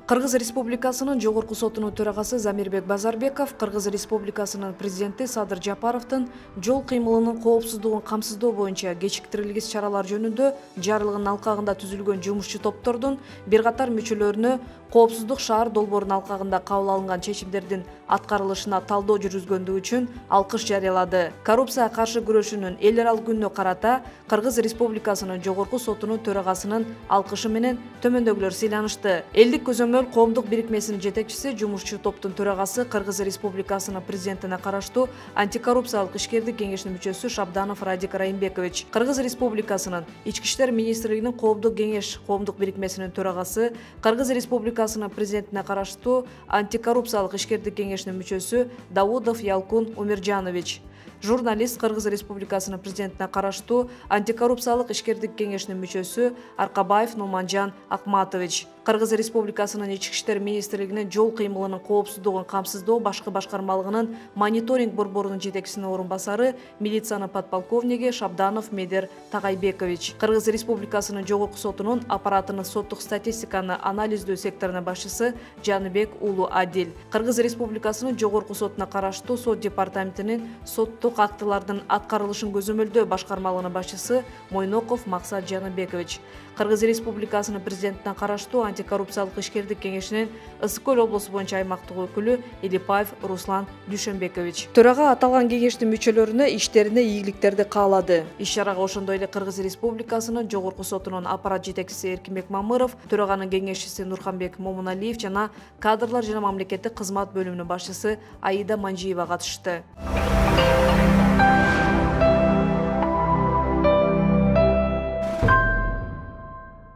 Кыргыз Республикасынын Жогорку сотунун төрагасы Замирбек Базарбеков Кыргыз Республикасынын президенти Садыр Жапаровдун жол кыймылынын коопсуздугун камсыздоо боюнча кечиктирилгис чаралар жөнүндө жарлыгынын алкагында түзүлгөн жумушчу топтордун бир катар мүчөлөрүнө коопсуздук шаар долбоорунун алкагында кабыл алынган чечимдердин аткарылышына талдоо жүргүзгөндүгү үчүн алкыш жарыялады. Коррупцияга каршы күрөшүүнүн эл аралык күнүнө карата Кыргыз Республикасынын Жогорку сотунун төрагасынын алкышы менен төмөндөгүлөр сыйланышты. Элдик көзөмөл коомдук бирикмесинин жетекчиси, жумушчу топтун төрагасы, Кыргыз Республикасынын президентине караштуу антикоррупциялык ишкердик кеңешинин мүчөсү Шабданов Радик Райымбекович, Кыргыз Республикасынын Ички иштер министрлигинин коомдук кеңеш коомдук бирикмесинин төрагасы, Кыргыз Республикасынын президентине караштуу антикоррупциялык ишкердик кеңешинин мүчөсү Давудов Ялкун Умиржанович, журналист, Кыргыз Республикасынын президентине караштуу антикоррупциялык ишкердик кеңешинин мүчөсү Аркабаев Нуманжан Акматович, Кыргыз Республикасынын Ички иштер министрлигинин жол кыймылынын коопсуздугун камсыздоо башкы башкармалыгынын мониторинг борборунун жетекчисинин орун басары, милициянын подполковниги Шабданов Медер Тагайбекович, Кыргыз Республикасынын Жогорку сотунун аппаратынын соттук статистиканы анализдөө секторунун башчысы Жаныбек Улу Адил, Кыргыз Республикасынын Жогорку сотуна караштуу сот департаментинин соттук актылардын аткарылышын көзөмөлдөө башкармалыгынын башчысы Мойноков Максат Жаныбекович, Кыргыз Республикасынын президентине караштуу антикоррупциялык ишкердик кеңешинин Ысык Көл облусу боюнча аймактык өкүлү Элипаев Руслан Дүйшөнбекович. Төрага аталган кеңештин мүчөлөрүнө иштерине ийгиликтерди каалады. Иш чарага ошондой эле Кыргыз Республикасынын Жогорку сотунун аппарат жетекчиси Эркинбек Мамыров, төраганын кеңешчиси Нурханбек Момуналиев жана кадрлар жана мамлекеттик кызмат бөлүмүнүн башчысы Аида Манжиева катышты.